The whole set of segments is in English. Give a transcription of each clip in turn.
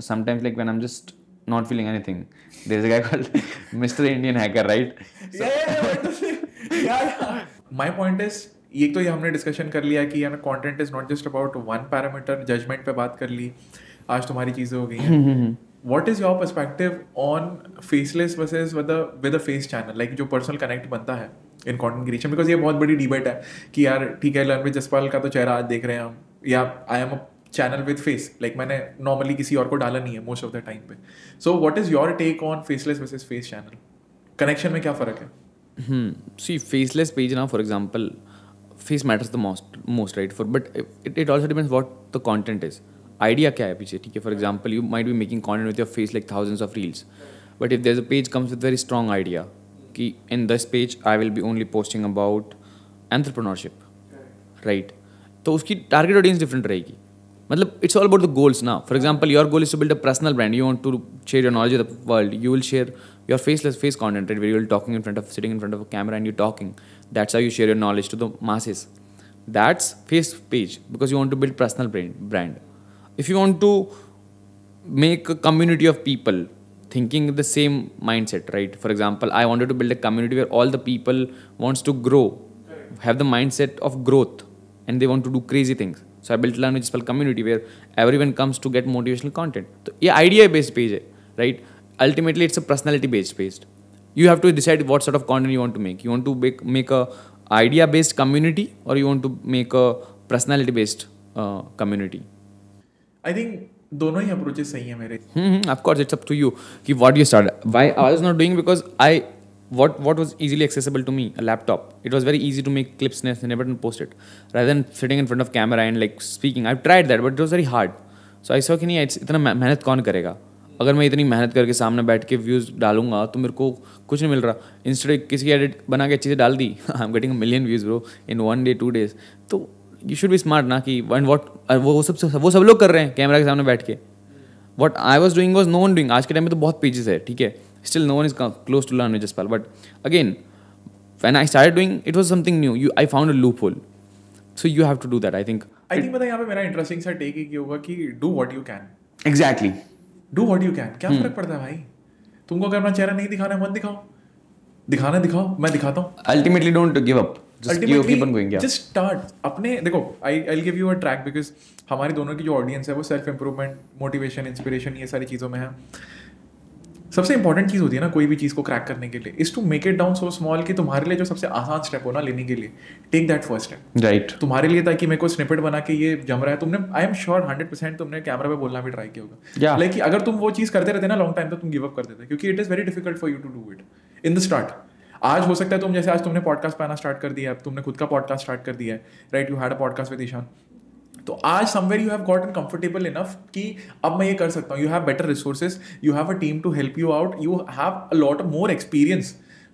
sometimes like when I'm just not feeling anything, there's a guy called Mr. Indian Hacker, right? So, My point is, ये तो ये हमने discussion कर लिया कि यार content is not just about one parameter, judgement पे बात कर ली, आज तुम्हारी चीज़ें हो गई हैं. What is your perspective on faceless versus with a face channel, like जो पर्सनल कनेक्ट बनता है इन कंटेंट क्रिएशन? बिकॉज ये बहुत बड़ी डिबेट है कि यार ठीक है रणवीर जसपाल का तो चेहरा आज देख रहे हैं हम, या I am a channel with face, like मैंने नॉर्मली किसी और को डाला नहीं है मोस्ट ऑफ द टाइम पे. So what is your take on faceless versus face channel? Connection में क्या फ़र्क है? See, faceless page now, for example, face matters the most, right? But it also depends what the content is. Idea क्या है पीछे, ठीक है? For example, you might be making content with your face like thousands of reels, but if there's a page comes with very strong idea, कि in this page I will be only posting about entrepreneurship, right? तो उसकी target audience different रहेगी. मतलब it's all about the goals now. For example, your goal is to build a personal brand. You want to share your knowledge with the world. You will share your face content, right? Where you're sitting in front of a camera and you're talking. That's how you share your knowledge to the masses. That's face page because you want to build personal brand. If you want to make a community of people thinking the same mindset, right? For example, I wanted to build a community where all the people wants to grow, have the mindset of growth, and they want to do crazy things. So I built Learn with Jaspal community where everyone comes to get motivational content. So ये idea based page है, right? Ultimately, it's a personality based. You have to decide what sort of content you want to make. You want to make a idea based community, or you want to make a personality based community. I think दोनों ही approaches सही हैं मेरे. Of course, it's up to you. कि what you start. Why I was not doing because what was easily accessible to me, a laptop. It was very easy to make clips and never post it. Rather than sitting in front of camera and like speaking, I've tried that, but it was very hard. So I saw कि नहीं, इतना मेहनत कौन करेगा? अगर मैं इतनी मेहनत करके सामने बैठ के व्यूज़ डालूंगा तो मेरे को कुछ नहीं मिल रहा. इंस्टेड किसी एडिट बना के अच्छी से डाल दी, I am getting 1 million views bro in 1 day 2 days. तो यू शुड बी स्मार्ट ना कि वो सब लोग कर रहे हैं कैमरा के सामने बैठ के. What I was doing was no one doing. आज के टाइम में तो बहुत पेजेस है, ठीक है, still no one is close to learn with Jaspal. But again when I started doing it was something new. I found a loop hole. So you have to do that. I think पता यहाँ पे मेरा interesting सा take ही होगा कि do what you can. Exactly, do what you can. क्या फर्क पड़ता है भाई? तुमको अगर अपना चेहरा नहीं दिखाना है मत दिखाओ, दिखाओ, मैं दिखाता हूँ. Ultimately don't give up. Just start. अपने देखो, I'll give you a track because हमारी दोनों की जो ऑडियंस है वो सेल्फ इम्प्रूवमेंट, मोटिवेशन, इंस्पिरेशन, ये सारी चीज़ों में है. सबसे इंपॉर्टेंट चीज़ होती है ना कोई भी चीज़ को क्रैक करने के लिए, is to make it down so small कि तुम्हारे लिए जो सबसे आसान स्टेप हो ना लेने के लिए, take that first step. Right. तुम्हारे लिए ताकि मेरे को स्निपेट बना के ये जम रहा है, तुमने आई एम श्योर 100% तुमने कैमरा पे बोलना भी ट्राई किया होगा. लाइक अगर तुम वो चीज़ करते रहते ना लॉन्ग टाइम तो तुम गिव अप कर देते, क्योंकि it is very difficult for you to do it in the start. आज हो सकता है तुम जैसे आज तुमने पॉडकास्ट पे आना स्टार्ट कर दिया है, तुमने खुद का पॉडकास्ट स्टार्ट कर दिया है, right? You had a podcast with Ishan. तो आज somewhere you have gotten comfortable enough कि अब मैं ये कर सकता हूँ. You have better resources, you have a team to help you out, you have a lot of more experience.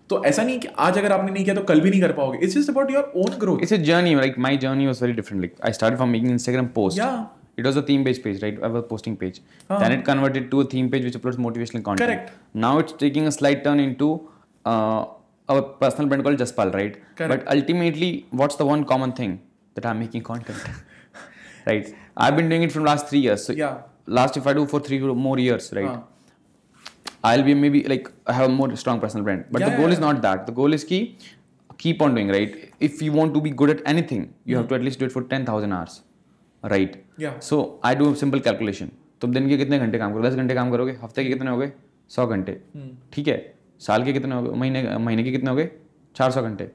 तो ऐसा नहीं कि आज अगर आपने नहीं किया तो कल भी नहीं कर पाओगे. It's just about your own growth. It's a journey. Like my journey was very different. Like I started from making Instagram post. It was a theme-based page, right? I was posting page. Then it converted to a theme page which uploads motivational content. Correct. Now it's taking a slight turn into a personal brand called Jaspal, right? Correct. But ultimately, what's the one common thing? That I'm making content, right? I've been doing it from last 3 years. So last, if I do for 3 more years, right? I'll be maybe like I have a more strong personal brand. But the goal is not that. The goal is keep on doing, right? If you want to be good at anything, you have to at least do it for 10,000 hours, right? So I do a simple calculation. तुम दिन के कितने घंटे काम करो? 10 घंटे काम करोगे. हफ्ते के कितने हो गए? 100 घंटे. ठीक है. साल के कितने हो गए? महीने के कितने हो गए? 400 घंटे.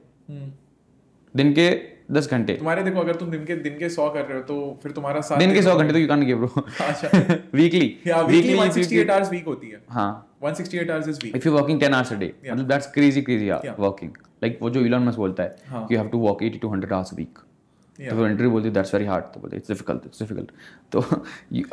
दिन के 10 घंटे. तुम्हारे देखो अगर तुम दिन के 100 कर रहे हो तो फिर तुम्हारा साल दिन के 100 घंटे तो यू कैन गिव ब्रो. अच्छा. वीकली 168 आवर्स वीक होती है. हाँ, 168 hours is week. If you working 10 hours a day, मतलब दैट्स क्रेजी वर्किंग. लाइक वो जो इलॉन मस्क बोलता है, you have to work 80 to 100 hours a week. तो वो इंटरव्यू बोलती है दैट्स वेरी हार्ड. तो बोलते इट्स डिफिकल्ट. तो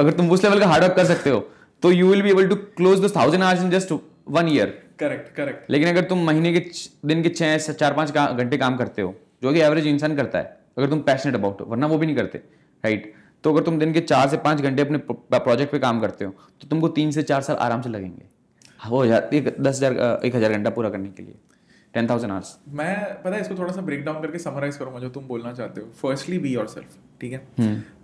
अगर तुम उस लेवल का हार्ड वर्क कर सकते हो तो you will be able to close the 1000 hours in just 1 year. Correct. लेकिन अगर तुम महीने के दिन के 6-4-5 घंटे काम करते हो, जो कि एवरेज इंसान करता है, अगर तुम पैशनेट अबाउट हो, वरना वो भी नहीं करते, राइट? तो अगर तुम दिन के 4 से 5 घंटे अपने प्रोजेक्ट पे काम करते हो तो तुमको 3 से 4 साल आराम से लगेंगे. वो 10,000 घंटा पूरा करने के लिए 10,000 hours. मैं पता है इसको थोड़ा सा ब्रेक डाउन करके समराइज करूंगा जो तुम बोलना चाहते हो. Firstly be yourself. ठीक है,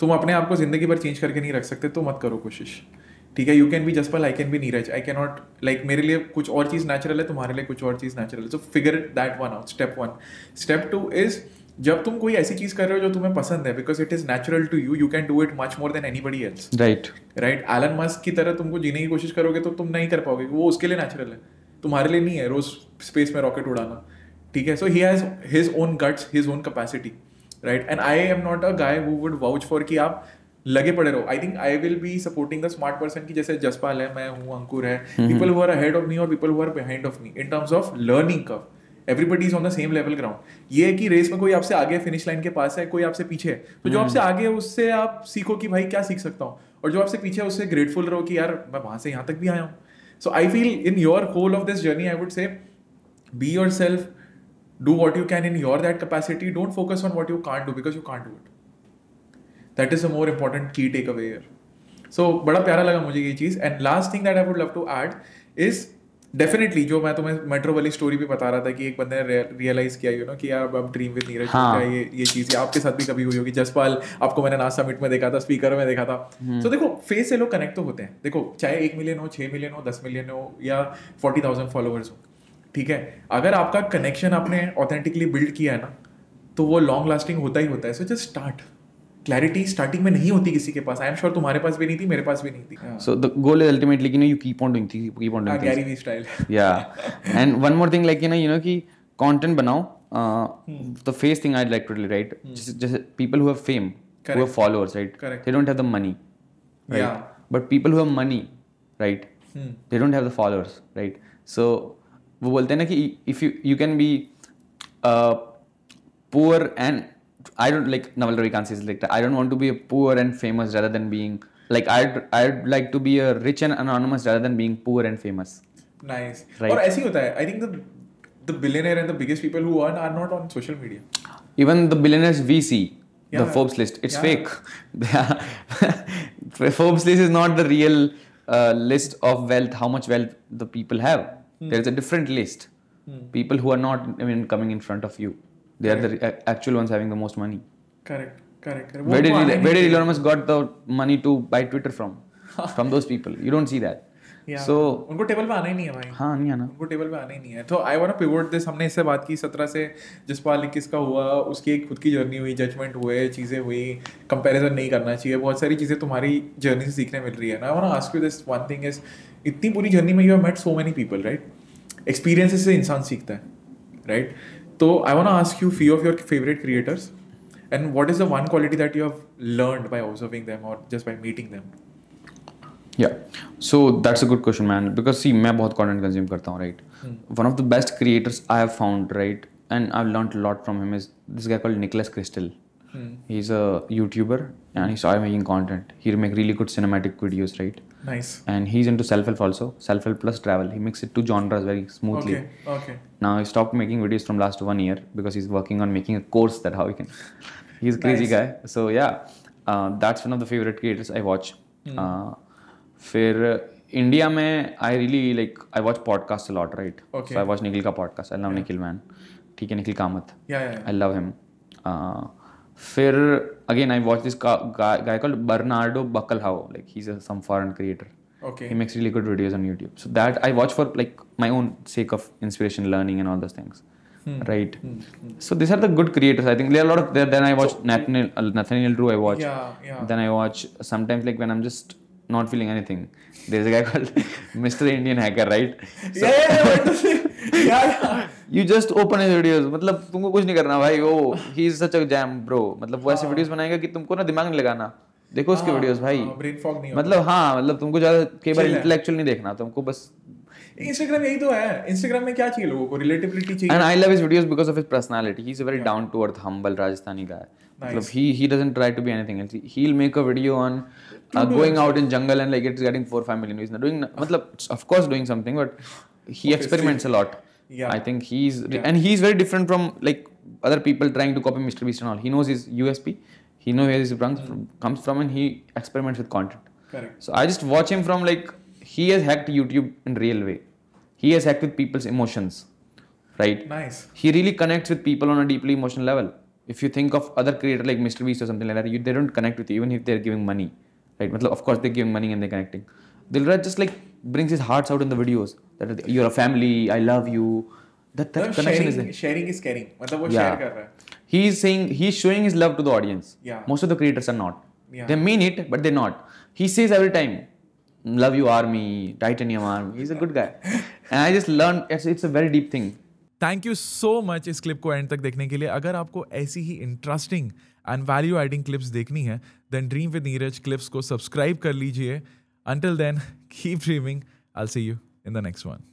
तुम अपने आप को जिंदगी भर चेंज करके नहीं रख सकते तो मत करो कोशिश. ठीक है, you can be Jaspal, I can be Neeraj, I can not like, मेरे लिए कुछ और चीज़ नेचुरल है, तुम्हारे लिए कुछ और चीज़ नेचुरल है. So figure that one out, step one. Step two is, जब तुम कोई ऐसी चीज़ कर रहे हो जो तुम्हें पसंद है, because it is natural to you, you can do it much more than anybody else. Right. Elon Musk की तरह तुमको जीने की कोशिश करोगे तो तुम नहीं कर पाओगे, वो उसके लिए नेचुरल है, तुम्हारे लिए नहीं है रोज स्पेस में रॉकेट उड़ाना. ठीक है, so he has his own guts, his own capacity, right. And I am not a guy who would vouch for कि आप लगे पड़े रहो. I think I will be supporting the smart person की, जैसे जसपाल है, मैं हूँ, अंकुर है, people who are ahead of me और people who are behind of me in terms of learning curve. Everybody is on the same level ground. ये है कि रेस में कोई आपसे आगे फिनिश लाइन के पास है, कोई आपसे पीछे है, तो जो आपसे आगे है उससे आप सीखो कि भाई क्या सीख सकता हूँ, और जो आपसे पीछे है उससे ग्रेटफुल रहो कि यार मैं वहां से यहाँ तक भी आया हूँ. So I feel in your whole of this journey I would say be yourself, do what you can in your that capacity, don't focus on what you can't do because you can't do it. That is a more important key takeaway here. So बड़ा प्यारा लगा मुझे ये चीज़. And last thing that I would love to add is definitely जो मैं तुम्हें metro वाली story भी बता रहा था कि एक बंदे ने रियलाइज किया यू नो कि यार अब ड्रीम विद नीरज का ये चीज़ आपके साथ भी कभी हुई होगी. जसपाल आपको मैंने नास समिट में देखा था, स्पीकर में देखा था. तो देखो फेस से लोग कनेक्ट तो होते हैं. देखो चाहे 1 मिलियन हो, 6 मिलियन हो, 10 मिलियन हो या 40,000 फॉलोअर्स हो, ठीक है, अगर आपका कनेक्शन आपने ऑथेंटिकली बिल्ड किया है ना तो वो लॉन्ग लास्टिंग होता ही होता है. So just start. Clarity starting में नहीं होती किसी के पास. आई एम श्योर तुम्हारे पास भी नहीं थी, मेरे पास भी नहीं थी. So the goal is ultimately, you keep on doing things, keep on doing things. Gary Vee style. Yeah. And one more thing, like कि content बनाओ. The face thing I'd like to really, right? Just people who have fame, who have followers, right? Correct. They don't have the money, right? Yeah. But people who have money, right? They don't have the followers, right? So वो बोलते हैं ना कि if you can be poor and I don't like Naval Ravikant says like that, I don't want to be a poor and famous rather than being like I'd like to be a rich and anonymous rather than being poor and famous. Nice. Right. और ऐसे ही होता है. I think the billionaire and the biggest people who earn are not on social media. Even the billionaires we see, Yeah. the Forbes list, it's fake. Forbes list is not the real list of wealth, how much wealth the people have. There's a different list. People who are not even coming in front of you. They are the actual ones having the most money. Correct. Where did Elon Musk got the money to buy Twitter from? From those people. You don't see that. Yeah. So उनको table पे आना ही नहीं है भाई. हाँ नहीं आना. उनको टेबल पे आना ही नहीं है. तो I want to pivot this. हमने इससे बात की 17 से जसपाल 21 का हुआ, उसकी एक खुद की जर्नी हुई, जजमेंट हुए, चीज़ें हुई, कंपैरिजन नहीं करना चाहिए, बहुत सारी चीज़ें तुम्हारी जर्नी से सीखने मिल रही है. I want to ask you this one thing is, इतनी पूरी जर्नी में you have met so many people, right? Experiences से इंसान सीखता है, राइट? तो I want to ask you few of your favourite creators and what is the one quality that you have learned by observing them और just by meeting them? Yeah, so that's a good question, man. Because see, मैं बहुत content consume करता हूँ, right? One of the best creators I have found, right, and I've learned a lot from him is this guy called Nicholas Crystal. He's a YouTuber and he started making content. He make really good cinematic videos, right? Nice. And he's into self-help also, self-help plus travel. He mixes two genres very smoothly. Okay. Now he stopped making videos from last 1 year because he's working on making a course that how he can. He's a crazy guy. So yeah, that's one of the favorite creators I watch. फिर India में I really like I watch podcast a lot, right? So I watch Nikhil का podcast. I love Nikhil man. ठीक है, Nikhil Kamath. I love him. फिर again I watch this guy called Bernardo Bacalhau. Like he's some foreign creator. Okay. He makes really good videos on YouTube. So that I watch for like my own sake of inspiration, learning and all those things. Right. So these are the good creators. I think there are a lot of there. Then I watch Nathaniel Drew. I watch. Yeah. Then I watch sometimes like when I'm just not feeling anything. There's a guy called Mr. Indian Hacker, right? So, Yeah. You just open his videos. मतलब तुमको कुछ नहीं करना भाई. वो he is such a jam bro. मतलब वो ऐसे videos बनाएगा कि तुमको ना दिमाग नहीं लगाना. देखो उसके videos भाई. Brain fog नहीं. मतलब हाँ, मतलब तुमको ज़्यादा कई बार intellectual नहीं देखना. तुमको बस Instagram यही तो है. Instagram में क्या चाहिए लोगों को? Relatability चाहिए. And I love his videos because of his personality. He's a very down to earth, humble Rajasthani guy. मतलब he doesn't try to be anything else. He'll make a video on going out in jungle and like it's getting 4-5 million views. Doing मतलब of course doing something, but he experiments a lot. Yeah. I think and he's very different from like other people trying to copy Mr. Beast and all. He knows his USP. He knows where his brand comes from and he experiments with content. Correct. So I just watch him from like he has hacked YouTube in real way. He has hacked with people's emotions, right? Nice. He really connects with people on a deeply emotional level. If you think of other creators like Mr. Beast or something like that, they don't connect with you even if they're giving money, right? Of course they're giving money and they're connecting. Dilraj just like brings his hearts out in the videos that you're a family, I love you. That connection is there. Sharing is caring. मतलब वो Yeah. share कर रहा है. He's showing his love to the audience. Yeah. Most of the creators are not. Yeah. They mean it, but they're not. He says every time, "Love you, army, titanium army." He's a good guy, and I just learned it's a very deep thing. Thank you so much इस clip को end तक देखने के लिए. अगर आपको ऐसी ही interesting and value adding clips देखनी है then dream with Neeraj clips को सब्सक्राइब कर लीजिए. Until then keep dreaming. I will see you in the next one.